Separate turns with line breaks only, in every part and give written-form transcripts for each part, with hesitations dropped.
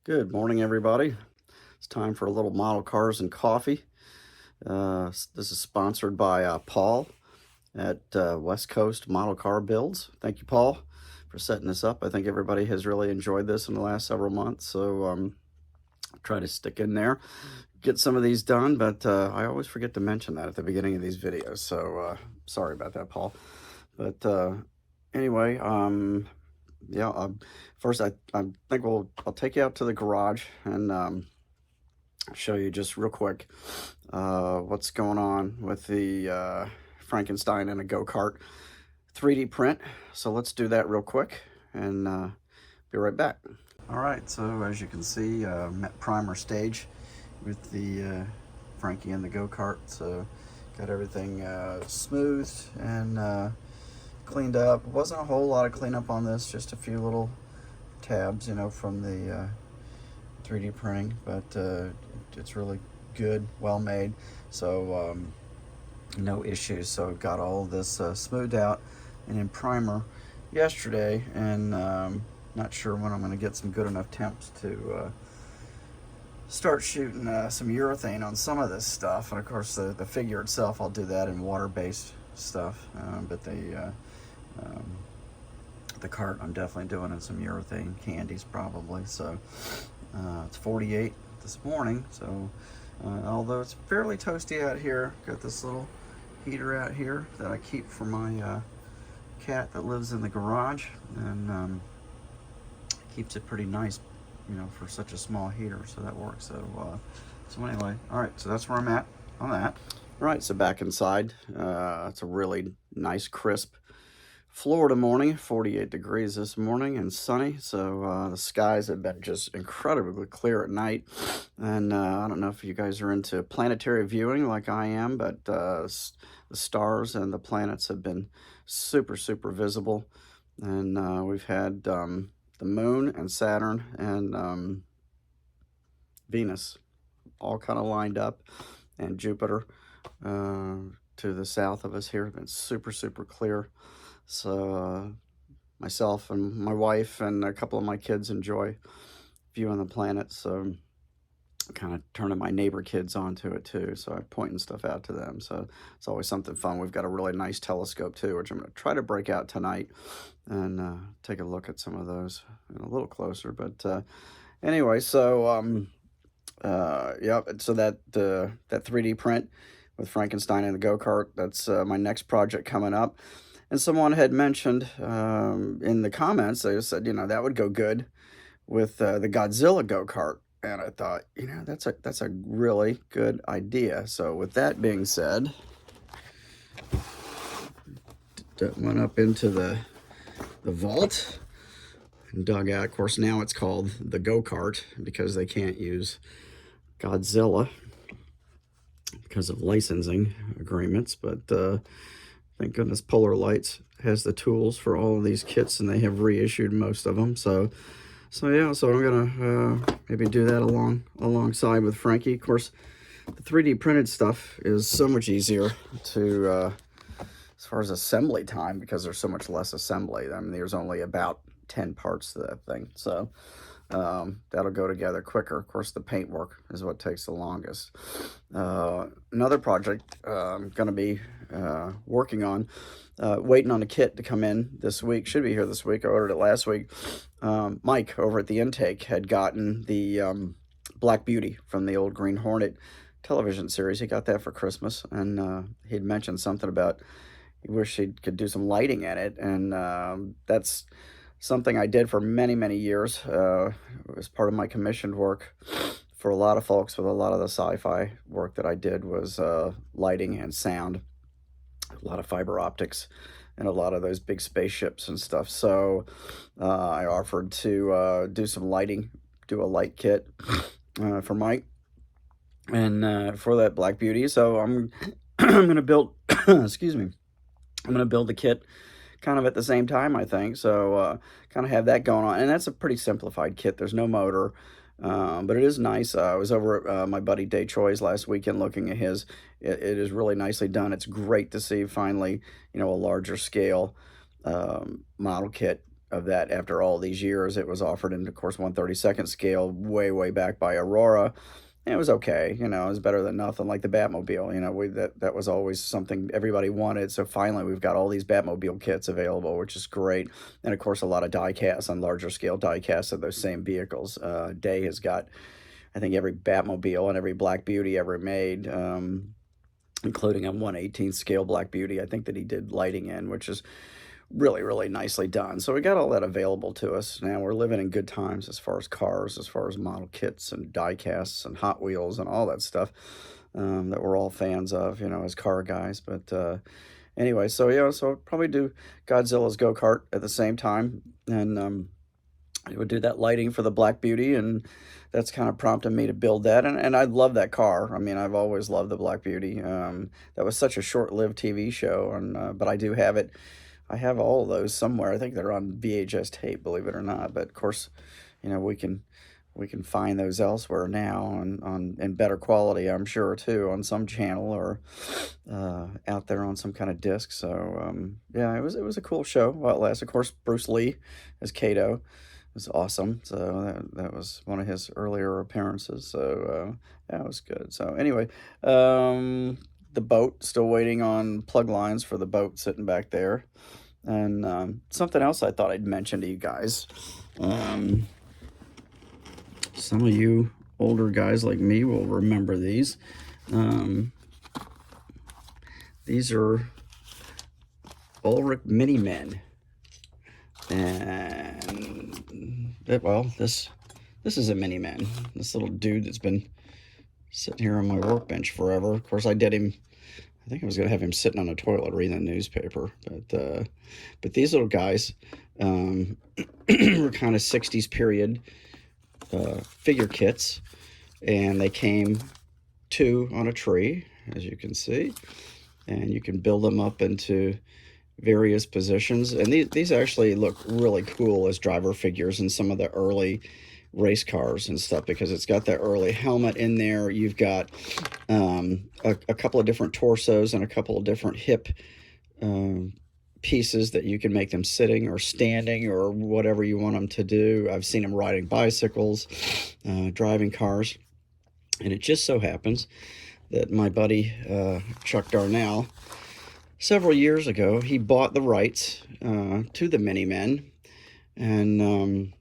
Good morning, everybody. It's time for a little model cars and coffee. This is sponsored by Paul at West Coast Model Car Builds. Thank you, Paul, for setting this up. I think everybody has really enjoyed this in the last several months, so I'll try to stick in there, get some of these done, but I always forget to mention that at the beginning of these videos, so sorry about that, Paul. But anyway, yeah, first I think I'll take you out to the garage and show you just real quick what's going on with the Frankenstein and a go-kart 3D print. So let's do that real quick and be right back. All right, so as you can see, met primer stage with the Frankie and the go-kart. So got everything smoothed and cleaned up. Wasn't a whole lot of cleanup on this, just a few little tabs, you know, from the 3D printing, but it's really good, well made, so no issues. So I've got all of this smoothed out and in primer yesterday, and not sure when I'm going to get some good enough temps to start shooting some urethane on some of this stuff. And of course the figure itself, I'll do that in water-based stuff, but the cart I'm definitely doing in some urethane candies probably. So it's 48 this morning, so although it's fairly toasty out here, got this little heater out here that I keep for my cat that lives in the garage, and keeps it pretty nice, you know, for such a small heater, so that works. So anyway, all right, so that's where I'm at on that. All right, so back inside, it's a really nice crisp Florida morning, 48 degrees this morning and sunny. So the skies have been just incredibly clear at night. And I don't know if you guys are into planetary viewing like I am, but the stars and the planets have been super, super visible. And we've had the moon and Saturn and Venus all kind of lined up, and Jupiter to the south of us here have been super, super clear. So myself and my wife and a couple of my kids enjoy viewing the planet, so kind of turning my neighbor kids onto it too, so I'm pointing stuff out to them, so it's always something fun. We've got a really nice telescope too, which I'm going to try to break out tonight and take a look at some of those a little closer. But anyway, so yeah, so that 3D print with Frankenstein and the go-kart, that's my next project coming up. And someone had mentioned in the comments, they said, you know, that would go good with the Godzilla GoKart. And I thought, you know, that's a really good idea. So with that being said, that went up into the vault and dug out. Of course, now it's called the GoKart because they can't use Godzilla because of licensing agreements. But thank goodness Polar Lights has the tools for all of these kits, and they have reissued most of them. So yeah, so I'm gonna maybe do that alongside with Frankie. Of course, the 3D printed stuff is so much easier to as far as assembly time, because there's so much less assembly. I mean, there's only about 10 parts to that thing, so that'll go together quicker. Of course, the paint work is what takes the longest. Another project I'm going to be working on, waiting on a kit to come in this week. Should be here this week. I ordered it last week. Mike over at the Intake had gotten the Black Beauty from the old Green Hornet television series. He got that for Christmas, and he'd mentioned something about he wished he could do some lighting in it, and that's something I did for many, many years. As part of my commissioned work for a lot of folks, with a lot of the sci-fi work that I did was lighting and sound, a lot of fiber optics, and a lot of those big spaceships and stuff. So I offered to do some lighting, do a light kit for Mike and for that Black Beauty. So I'm going to build, excuse me, I'm going to build the kit kind of at the same time, I think. So kind of have that going on. And that's a pretty simplified kit. There's no motor, but it is nice. I was over at my buddy Day Choi's last weekend looking at his. It is really nicely done. It's great to see finally, you know, a larger scale model kit of that after all these years. It was offered in, of course, 1/32nd scale way back by Aurora. And it was okay, you know, it was better than nothing, like the Batmobile, you know, that was always something everybody wanted. So finally, we've got all these Batmobile kits available, which is great. And of course, a lot of die casts on larger scale die casts of those same vehicles. Day has got, I think, every Batmobile and every Black Beauty ever made, including a 1/18 scale Black Beauty, I think, that he did lighting in, which is really nicely done. So we got all that available to us. Now we're living in good times as far as cars, as far as model kits and die casts and Hot Wheels and all that stuff, that we're all fans of, you know, as car guys. But anyway, so yeah, so I'll probably do Godzilla's Go-Kart at the same time, and it would do that lighting for the Black Beauty, and that's kind of prompted me to build that. And I love that car. I mean, I've always loved the Black Beauty. That was such a short-lived TV show, and but I do have it. I have all of those somewhere. I think they're on VHS tape, believe it or not. But of course, you know, we can find those elsewhere now on in better quality, I'm sure too, on some channel or out there on some kind of disc. So yeah, it was a cool show while it lasted. Of course, Bruce Lee as Kato was awesome. So that was one of his earlier appearances. So that was good. So anyway, the boat, still waiting on plug lines for the boat sitting back there. And something else I thought I'd mention to you guys. Some of you older guys like me will remember these. These are Ulrich Mini-Men. And, well, this is a Mini-Man. This little dude that's been sitting here on my workbench forever. Of course, I think I was going to have him sitting on a toilet reading the newspaper. But these little guys were kind of 60s period figure kits. And they came two on a tree, as you can see. And you can build them up into various positions. And these actually look really cool as driver figures in some of the early race cars and stuff, because it's got that early helmet in there. You've got a couple of different torsos and a couple of different hip pieces that you can make them sitting or standing or whatever you want them to do. I've seen them riding bicycles, driving cars. And it just so happens that my buddy Chuck Darnell, several years ago, he bought the rights to the Mini-Men, and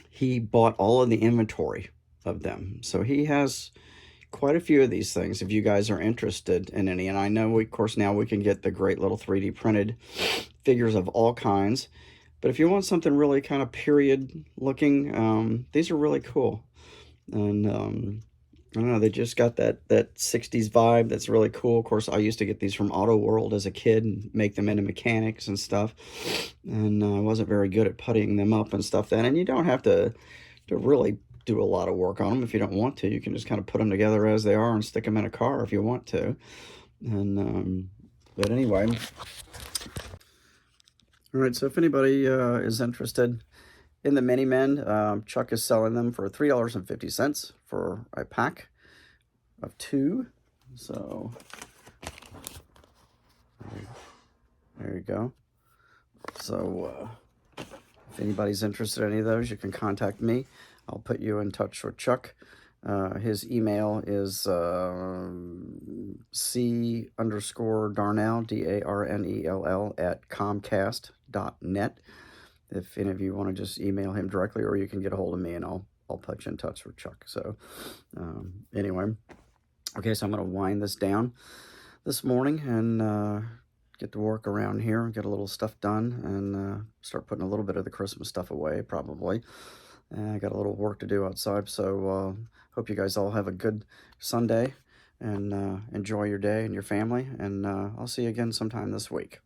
he bought all of the inventory of them. So he has quite a few of these things if you guys are interested in any. And I know, of course, now we can get the great little 3D printed figures of all kinds. But if you want something really kind of period looking, these are really cool. And I don't know, they just got that 60s vibe that's really cool. Of course, I used to get these from Auto World as a kid and make them into mechanics and stuff. And I wasn't very good at puttying them up and stuff then. And you don't have to really do a lot of work on them if you don't want to. You can just kind of put them together as they are and stick them in a car if you want to. And but anyway. All right, so if anybody is interested in the Mini-Men, Chuck is selling them for $3.50 for a pack of 2. So there you go. So if anybody's interested in any of those, you can contact me. I'll put you in touch with Chuck. His email is c_Darnell, DARNELL, at comcast.net. If any of you want to just email him directly, or you can get a hold of me and I'll put you in touch with Chuck. So anyway, okay, so I'm going to wind this down this morning and get to work around here, get a little stuff done, and start putting a little bit of the Christmas stuff away, probably. I got a little work to do outside, so hope you guys all have a good Sunday and enjoy your day and your family, and I'll see you again sometime this week.